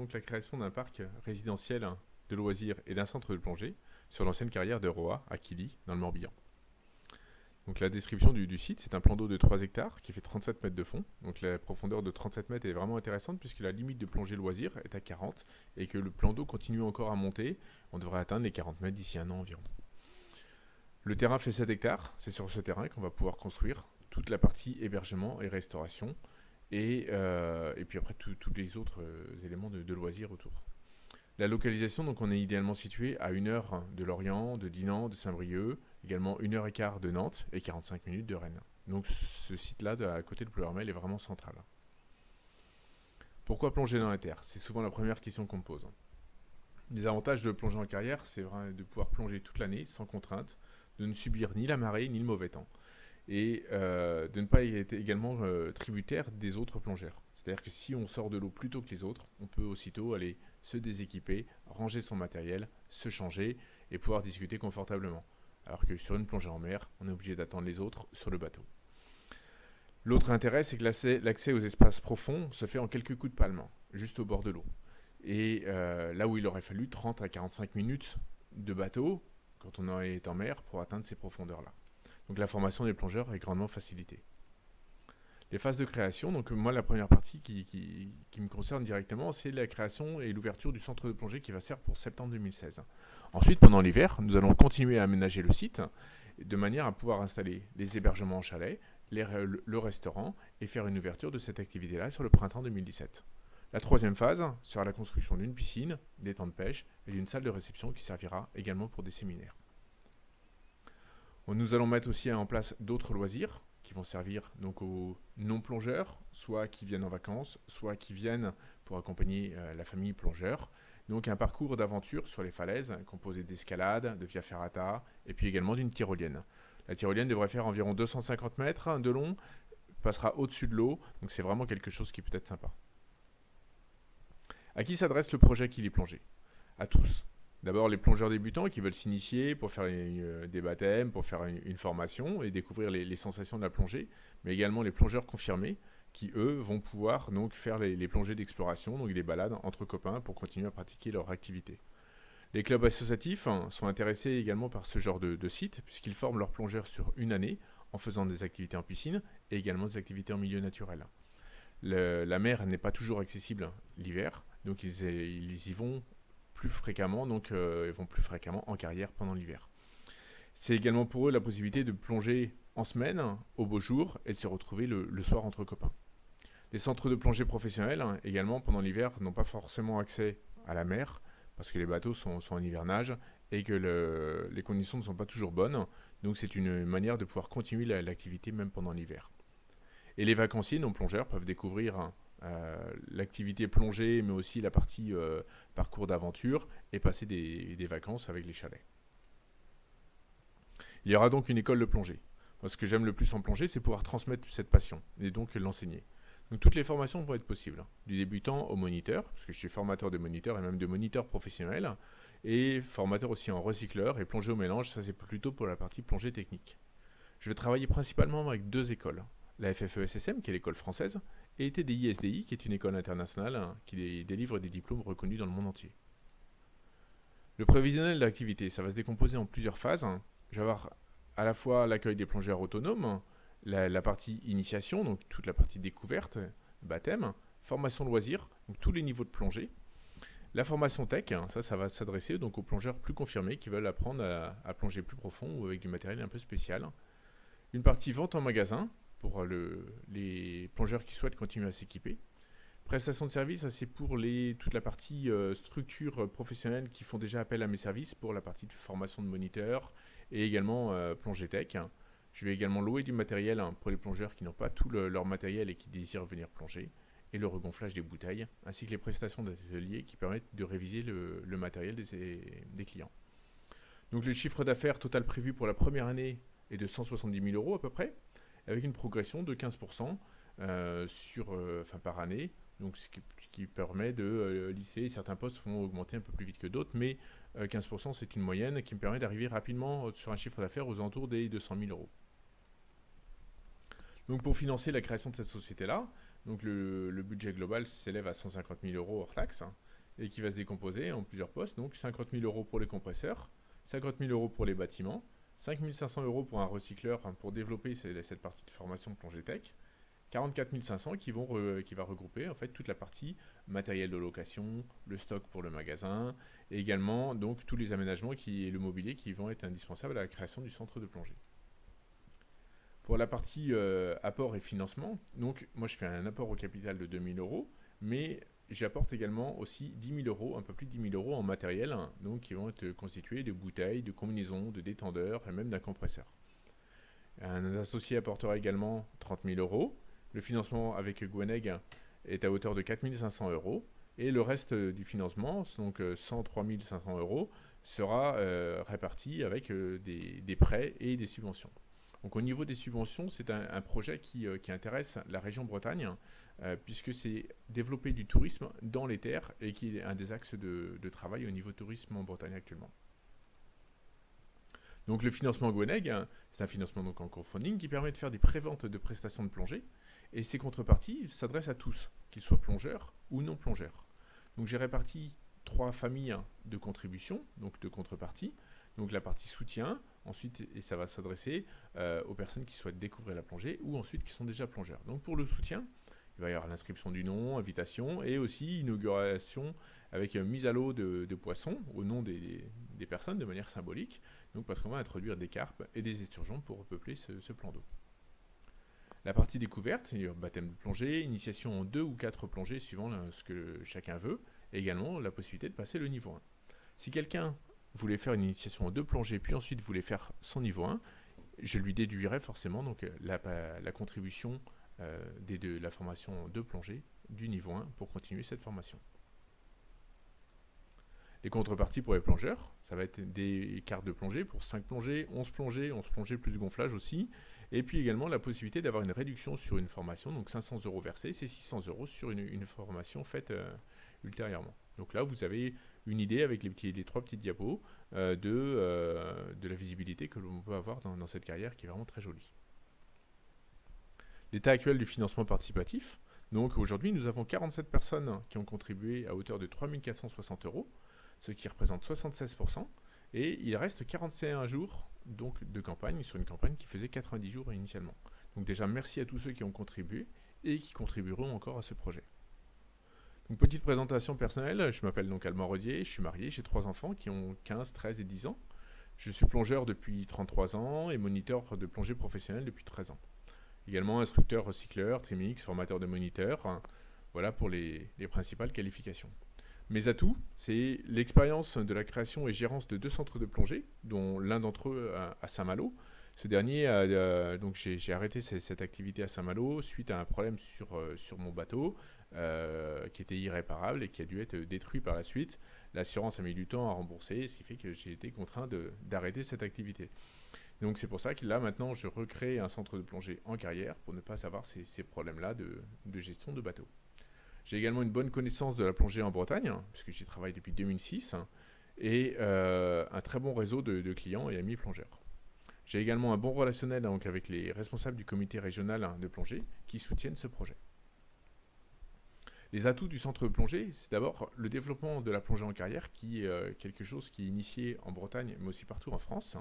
donc la création d'un parc résidentiel de loisirs et d'un centre de plongée sur l'ancienne carrière de Roa, à Quilly, dans le Morbihan. Donc la description du site, c'est un plan d'eau de 3 hectares qui fait 37 mètres de fond. Donc la profondeur de 37 mètres est vraiment intéressante puisque la limite de plongée loisir est à 40 et que le plan d'eau continue encore à monter. On devrait atteindre les 40 mètres d'ici un an environ. Le terrain fait 7 hectares. C'est sur ce terrain qu'on va pouvoir construire toute la partie hébergement et restauration et puis après tous les autres éléments de loisirs autour. La localisation, donc on est idéalement situé à 1 heure de Lorient, de Dinan, de Saint-Brieuc, également 1 h 15 de Nantes et 45 minutes de Rennes. Donc ce site-là, à côté de Ploërmel, est vraiment central. Pourquoi plonger dans la terre? C'est souvent la première question qu'on me pose. Les avantages de plonger en carrière, c'est de pouvoir plonger toute l'année sans contrainte, de ne subir ni la marée ni le mauvais temps, et de ne pas être également tributaire des autres plongeurs. C'est-à-dire que si on sort de l'eau plus tôt que les autres, on peut aussitôt aller se déséquiper, ranger son matériel, se changer et pouvoir discuter confortablement. Alors que sur une plongée en mer, on est obligé d'attendre les autres sur le bateau. L'autre intérêt, c'est que l'accès aux espaces profonds se fait en quelques coups de palme, juste au bord de l'eau. Et là où il aurait fallu 30 à 45 minutes de bateau, quand on est en mer, pour atteindre ces profondeurs-là. Donc la formation des plongeurs est grandement facilitée. Les phases de création, donc moi la première partie qui me concerne directement, c'est la création et l'ouverture du centre de plongée qui va se faire pour septembre 2016. Ensuite, pendant l'hiver, nous allons continuer à aménager le site de manière à pouvoir installer les hébergements en chalet, le restaurant et faire une ouverture de cette activité-là sur le printemps 2017. La troisième phase sera la construction d'une piscine, des temps de pêche et d'une salle de réception qui servira également pour des séminaires. Nous allons mettre aussi en place d'autres loisirs qui vont servir donc aux non-plongeurs, soit qui viennent en vacances, soit qui viennent pour accompagner la famille plongeur. Donc un parcours d'aventure sur les falaises composé d'escalade, de via ferrata et puis également d'une tyrolienne. La tyrolienne devrait faire environ 250 mètres de long, passera au-dessus de l'eau, donc c'est vraiment quelque chose qui peut être sympa. À qui s'adresse le projet Quilly Plongée? À tous. D'abord les plongeurs débutants qui veulent s'initier pour faire des baptêmes, pour faire une formation et découvrir les sensations de la plongée, mais également les plongeurs confirmés qui eux vont pouvoir donc faire les plongées d'exploration, donc des balades entre copains pour continuer à pratiquer leur activité. Les clubs associatifs sont intéressés également par ce genre de site puisqu'ils forment leurs plongeurs sur une année en faisant des activités en piscine et également des activités en milieu naturel. La mer n'est pas toujours accessible l'hiver, donc ils y vont plus fréquemment, donc ils vont plus fréquemment en carrière pendant l'hiver. C'est également pour eux la possibilité de plonger en semaine, au beau jour, et de se retrouver le soir entre copains. Les centres de plongée professionnels, également, pendant l'hiver, n'ont pas forcément accès à la mer, parce que les bateaux sont en hivernage, et que les conditions ne sont pas toujours bonnes, donc c'est une manière de pouvoir continuer l'activité même pendant l'hiver. Et les vacanciers non-plongeurs peuvent découvrir l'activité plongée, mais aussi la partie parcours d'aventure et passer des vacances avec les chalets. Il y aura donc une école de plongée. Moi, ce que j'aime le plus en plongée, c'est pouvoir transmettre cette passion et donc l'enseigner. Donc toutes les formations vont être possibles, du débutant au moniteur, parce que je suis formateur de moniteurs et même de moniteurs professionnels, et formateur aussi en recycleur et plongée au mélange, ça c'est plutôt pour la partie plongée technique. Je vais travailler principalement avec 2 écoles. La FFESSM, qui est l'école française, et TDI-SDI, qui est une école internationale qui délivre des diplômes reconnus dans le monde entier. Le prévisionnel de l'activité, ça va se décomposer en plusieurs phases. Je vais avoir à la fois l'accueil des plongeurs autonomes, la partie initiation, donc toute la partie découverte, baptême, formation loisirs, donc tous les niveaux de plongée. La formation tech, ça va s'adresser donc aux plongeurs plus confirmés qui veulent apprendre à plonger plus profond ou avec du matériel un peu spécial. Une partie vente en magasin, pour les plongeurs qui souhaitent continuer à s'équiper. Prestation de service, c'est pour toute la partie structure professionnelle qui font déjà appel à mes services pour la partie de formation de moniteur et également plongée tech. Je vais également louer du matériel pour les plongeurs qui n'ont pas tout leur matériel et qui désirent venir plonger, et le regonflage des bouteilles, ainsi que les prestations d'atelier qui permettent de réviser le matériel des clients. Donc le chiffre d'affaires total prévu pour la première année est de 170 000 € à peu près, avec une progression de 15% par année, donc ce qui permet de lisser. Certains postes vont augmenter un peu plus vite que d'autres, mais 15% c'est une moyenne qui me permet d'arriver rapidement sur un chiffre d'affaires aux alentours des 200 000 €. Donc pour financer la création de cette société-là, donc le budget global s'élève à 150 000 € hors taxe, et qui va se décomposer en plusieurs postes. Donc 50 000 € pour les compresseurs, 50 000 € pour les bâtiments, 5 500 € pour un recycleur pour développer cette partie de formation plongée tech, 44 500 qui va regrouper en fait toute la partie matériel de location, le stock pour le magasin, et également donc tous les aménagements et le mobilier qui vont être indispensables à la création du centre de plongée. Pour la partie apport et financement, donc moi je fais un apport au capital de 2 000 €, mais j'apporte également aussi 10 000 €, un peu plus de 10 000 € en matériel, donc qui vont être constitués de bouteilles, de combinaisons, de détendeurs et même d'un compresseur. Un associé apportera également 30 000 €. Le financement avec Gweneg est à hauteur de 4 500 € et le reste du financement, donc 103 500 €, sera réparti avec des prêts et des subventions. Donc au niveau des subventions, c'est un projet qui intéresse la région Bretagne, puisque c'est développer du tourisme dans les terres et qui est un des axes de travail au niveau tourisme en Bretagne actuellement. Donc le financement Gweneg, c'est un financement donc en crowdfunding qui permet de faire des préventes de prestations de plongée, et ces contreparties s'adressent à tous, qu'ils soient plongeurs ou non plongeurs. Donc j'ai réparti 3 familles de contributions, donc de contreparties. Donc la partie soutien, ensuite, et ça va s'adresser aux personnes qui souhaitent découvrir la plongée ou ensuite qui sont déjà plongeurs. Donc pour le soutien, il va y avoir l'inscription du nom, invitation et aussi inauguration avec mise à l'eau de poissons au nom des personnes de manière symbolique. Donc parce qu'on va introduire des carpes et des esturgeons pour repeupler ce plan d'eau. La partie découverte, il y a baptême de plongée, initiation en 2 ou 4 plongées suivant ce que chacun veut, et également la possibilité de passer le niveau 1. Si quelqu'un voulait faire une initiation en 2 plongées, puis ensuite voulait faire son niveau 1, je lui déduirais forcément donc, la contribution de la formation en 2 plongées du niveau 1 pour continuer cette formation. Les contreparties pour les plongeurs, ça va être des cartes de plongée pour 5 plongées, 11 plongées plus gonflage aussi, et puis également la possibilité d'avoir une réduction sur une formation, donc 500 € versés, c'est 600 € sur une formation faite ultérieurement. Donc là, vous avez une idée avec les 3 petites diapos de la visibilité que l'on peut avoir dans cette carrière qui est vraiment très jolie. L'état actuel du financement participatif. Donc aujourd'hui, nous avons 47 personnes qui ont contribué à hauteur de 3 460 €, ce qui représente 76%, et il reste 41 jours donc, de campagne, sur une campagne qui faisait 90 jours initialement. Donc déjà, merci à tous ceux qui ont contribué et qui contribueront encore à ce projet. Donc petite présentation personnelle, je m'appelle donc Alban Rodier, je suis marié, j'ai 3 enfants qui ont 15, 13 et 10 ans. Je suis plongeur depuis 33 ans et moniteur de plongée professionnelle depuis 13 ans. Également instructeur recycleur, Trimix, formateur de moniteurs, voilà pour les principales qualifications. Mes atouts, c'est l'expérience de la création et gérance de 2 centres de plongée, dont l'un d'entre eux à Saint-Malo. Ce dernier, donc j'ai arrêté cette activité à Saint-Malo suite à un problème sur mon bateau qui était irréparable et qui a dû être détruit par la suite. L'assurance a mis du temps à rembourser, ce qui fait que j'ai été contraint d'arrêter cette activité. Donc c'est pour ça que là maintenant je recrée un centre de plongée en carrière pour ne pas avoir ces problèmes-là de gestion de bateau. J'ai également une bonne connaissance de la plongée en Bretagne, puisque j'y travaille depuis 2006, et un très bon réseau de clients et amis plongeurs. J'ai également un bon relationnel donc, avec les responsables du comité régional de plongée qui soutiennent ce projet. Les atouts du centre de plongée, c'est d'abord le développement de la plongée en carrière, qui est quelque chose qui est initié en Bretagne, mais aussi partout en France,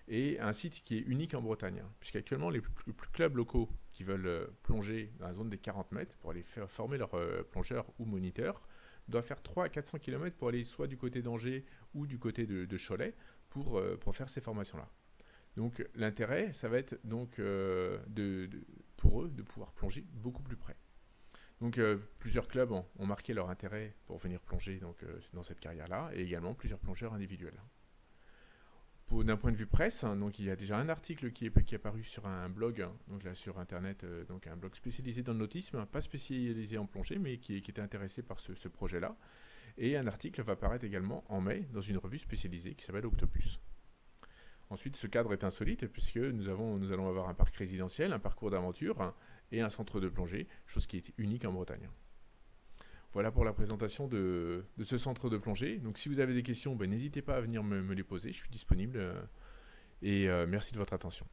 et un site qui est unique en Bretagne, puisqu'actuellement les plus clubs locaux qui veulent plonger dans la zone des 40 mètres pour aller former leurs plongeurs ou moniteurs doivent faire 300 à 400 km pour aller soit du côté d'Angers ou du côté de Cholet pour faire ces formations-là. Donc l'intérêt, ça va être donc, pour eux de pouvoir plonger beaucoup plus près. Donc plusieurs clubs ont marqué leur intérêt pour venir plonger donc, dans cette carrière-là, et également plusieurs plongeurs individuels. D'un point de vue presse, donc il y a déjà un article qui est apparu sur un blog, donc là sur internet, donc un blog spécialisé dans le nautisme, pas spécialisé en plongée, mais qui était intéressé par ce projet-là. Et un article va apparaître également en mai dans une revue spécialisée qui s'appelle Octopus. Ensuite, ce cadre est insolite puisque nous allons avoir un parc résidentiel, un parcours d'aventure et un centre de plongée, chose qui est unique en Bretagne. Voilà pour la présentation de ce centre de plongée. Donc si vous avez des questions, n'hésitez pas à venir me les poser, je suis disponible et merci de votre attention.